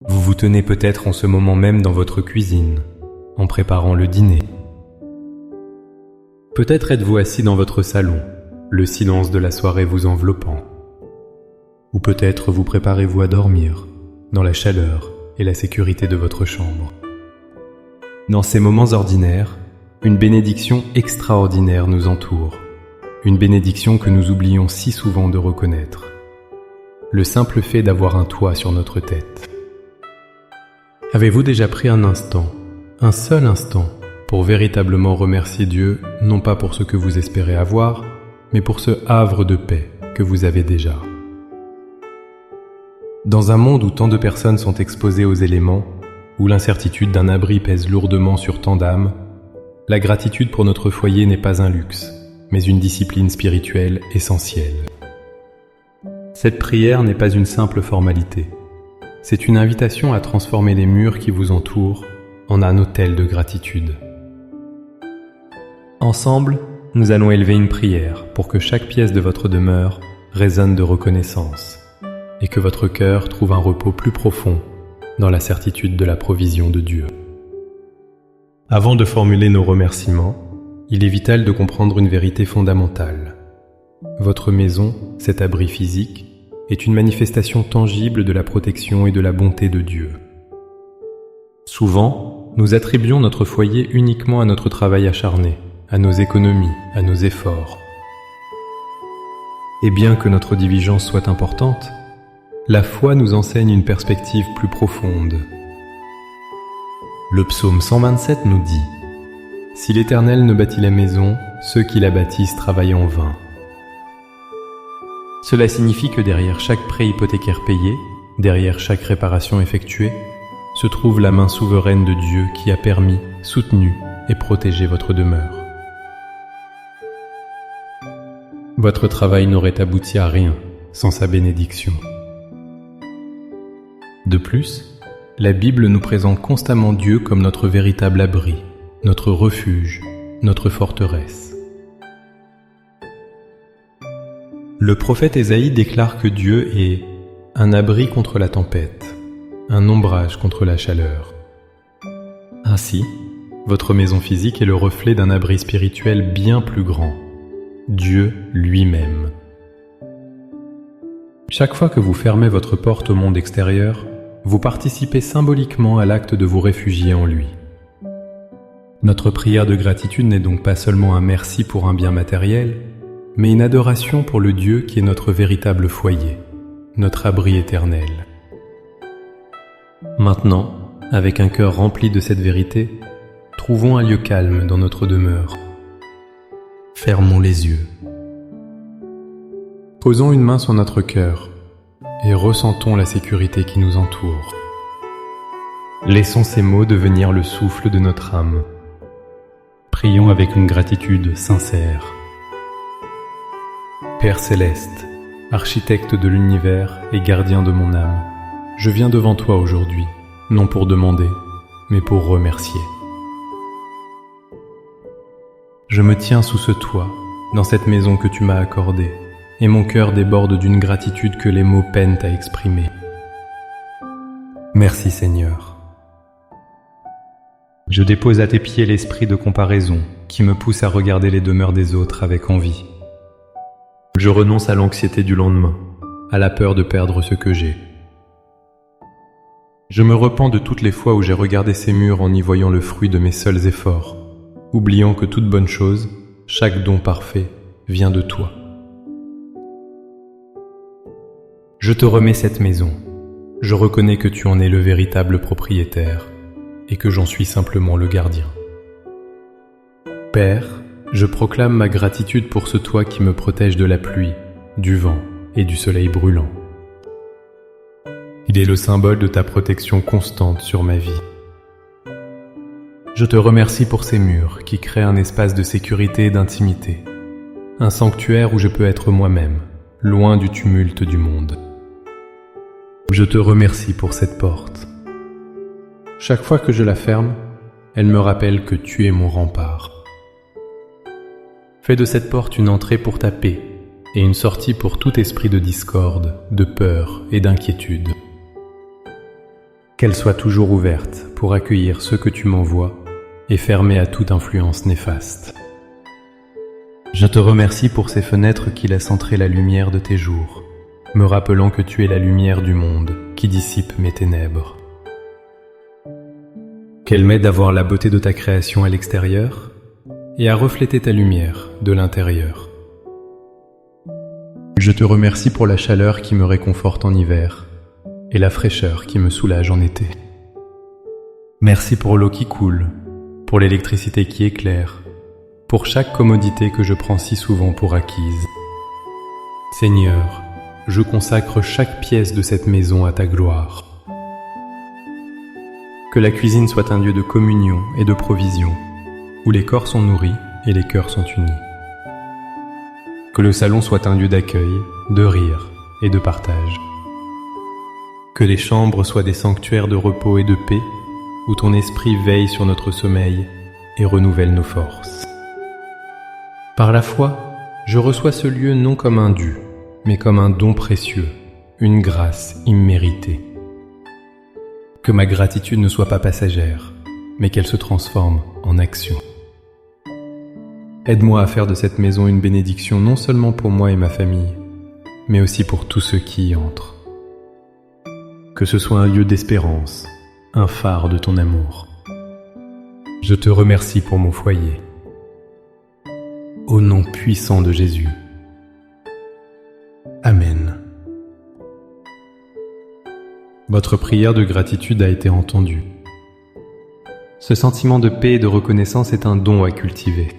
Vous vous tenez peut-être en ce moment même dans votre cuisine, en préparant le dîner. Peut-être êtes-vous assis dans votre salon, le silence de la soirée vous enveloppant. Ou peut-être vous préparez-vous à dormir, dans la chaleur et la sécurité de votre chambre. Dans ces moments ordinaires, une bénédiction extraordinaire nous entoure, une bénédiction que nous oublions si souvent de reconnaître. Le simple fait d'avoir un toit sur notre tête. Avez-vous déjà pris un instant, un seul instant, pour véritablement remercier Dieu, non pas pour ce que vous espérez avoir, mais pour ce havre de paix que vous avez déjà? Dans un monde où tant de personnes sont exposées aux éléments, où l'incertitude d'un abri pèse lourdement sur tant d'âmes, la gratitude pour notre foyer n'est pas un luxe, mais une discipline spirituelle essentielle. Cette prière n'est pas une simple formalité. C'est une invitation à transformer les murs qui vous entourent en un autel de gratitude. Ensemble, nous allons élever une prière pour que chaque pièce de votre demeure résonne de reconnaissance et que votre cœur trouve un repos plus profond dans la certitude de la provision de Dieu. Avant de formuler nos remerciements, il est vital de comprendre une vérité fondamentale. Votre maison, cet abri physique, est une manifestation tangible de la protection et de la bonté de Dieu. Souvent, nous attribuons notre foyer uniquement à notre travail acharné, à nos économies, à nos efforts. Et bien que notre diligence soit importante, la foi nous enseigne une perspective plus profonde. Le psaume 127 nous dit « Si l'Éternel ne bâtit la maison, ceux qui la bâtissent travaillent en vain. » Cela signifie que derrière chaque prêt hypothécaire payé, derrière chaque réparation effectuée, se trouve la main souveraine de Dieu qui a permis, soutenu et protégé votre demeure. Votre travail n'aurait abouti à rien sans sa bénédiction. De plus, la Bible nous présente constamment Dieu comme notre véritable abri, notre refuge, notre forteresse. Le prophète Ésaïe déclare que Dieu est un abri contre la tempête, un ombrage contre la chaleur. Ainsi, votre maison physique est le reflet d'un abri spirituel bien plus grand, Dieu lui-même. Chaque fois que vous fermez votre porte au monde extérieur, vous participez symboliquement à l'acte de vous réfugier en lui. Notre prière de gratitude n'est donc pas seulement un merci pour un bien matériel, mais une adoration pour le Dieu qui est notre véritable foyer, notre abri éternel. Maintenant, avec un cœur rempli de cette vérité, trouvons un lieu calme dans notre demeure. Fermons les yeux. Posons une main sur notre cœur et ressentons la sécurité qui nous entoure. Laissons ces mots devenir le souffle de notre âme. Prions avec une gratitude sincère. Père céleste, architecte de l'univers et gardien de mon âme, je viens devant toi aujourd'hui, non pour demander, mais pour remercier. Je me tiens sous ce toit, dans cette maison que tu m'as accordée, et mon cœur déborde d'une gratitude que les mots peinent à exprimer. Merci Seigneur. Je dépose à tes pieds l'esprit de comparaison qui me pousse à regarder les demeures des autres avec envie. Je renonce à l'anxiété du lendemain, à la peur de perdre ce que j'ai. Je me repens de toutes les fois où j'ai regardé ces murs en y voyant le fruit de mes seuls efforts, oubliant que toute bonne chose, chaque don parfait, vient de toi. Je te remets cette maison. Je reconnais que tu en es le véritable propriétaire et que j'en suis simplement le gardien. Père, je proclame ma gratitude pour ce toit qui me protège de la pluie, du vent et du soleil brûlant. Il est le symbole de ta protection constante sur ma vie. Je te remercie pour ces murs qui créent un espace de sécurité et d'intimité, un sanctuaire où je peux être moi-même, loin du tumulte du monde. Je te remercie pour cette porte. Chaque fois que je la ferme, elle me rappelle que tu es mon rempart. Fais de cette porte une entrée pour ta paix et une sortie pour tout esprit de discorde, de peur et d'inquiétude. Qu'elle soit toujours ouverte pour accueillir ceux que tu m'envoies et fermée à toute influence néfaste. Je te remercie pour ces fenêtres qui laissent entrer la lumière de tes jours, me rappelant que tu es la lumière du monde qui dissipe mes ténèbres. Qu'elle m'aide à voir la beauté de ta création à l'extérieur et à refléter ta lumière de l'intérieur. Je te remercie pour la chaleur qui me réconforte en hiver et la fraîcheur qui me soulage en été. Merci pour l'eau qui coule, pour l'électricité qui éclaire, pour chaque commodité que je prends si souvent pour acquise. Seigneur, je consacre chaque pièce de cette maison à ta gloire. Que la cuisine soit un lieu de communion et de provision, où les corps sont nourris et les cœurs sont unis. Que le salon soit un lieu d'accueil, de rire et de partage. Que les chambres soient des sanctuaires de repos et de paix, où ton esprit veille sur notre sommeil et renouvelle nos forces. Par la foi, je reçois ce lieu non comme un dû, mais comme un don précieux, une grâce imméritée. Que ma gratitude ne soit pas passagère, mais qu'elle se transforme en action. Aide-moi à faire de cette maison une bénédiction non seulement pour moi et ma famille, mais aussi pour tous ceux qui y entrent. Que ce soit un lieu d'espérance, un phare de ton amour. Je te remercie pour mon foyer. Au nom puissant de Jésus. Amen. Votre prière de gratitude a été entendue. Ce sentiment de paix et de reconnaissance est un don à cultiver.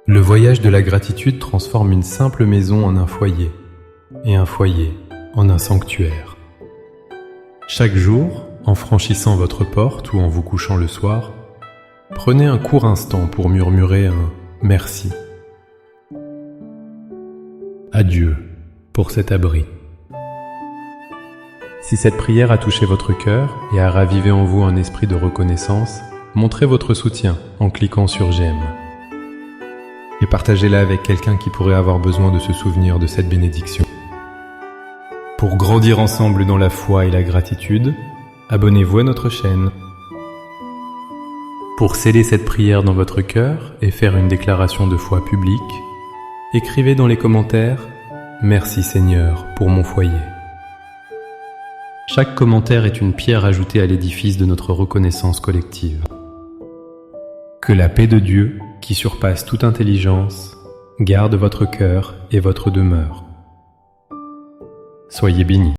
Le voyage de la gratitude transforme une simple maison en un foyer, et un foyer en un sanctuaire. Chaque jour, en franchissant votre porte ou en vous couchant le soir, prenez un court instant pour murmurer un « merci ». Adieu pour cet abri. Si cette prière a touché votre cœur et a ravivé en vous un esprit de reconnaissance, montrez votre soutien en cliquant sur « J'aime » et partagez-la avec quelqu'un qui pourrait avoir besoin de se souvenir de cette bénédiction. Pour grandir ensemble dans la foi et la gratitude, abonnez-vous à notre chaîne. Pour sceller cette prière dans votre cœur et faire une déclaration de foi publique, écrivez dans les commentaires « Merci Seigneur pour mon foyer ». Chaque commentaire est une pierre ajoutée à l'édifice de notre reconnaissance collective. Que la paix de Dieu, qui surpasse toute intelligence, garde votre cœur et votre demeure. Soyez bénis.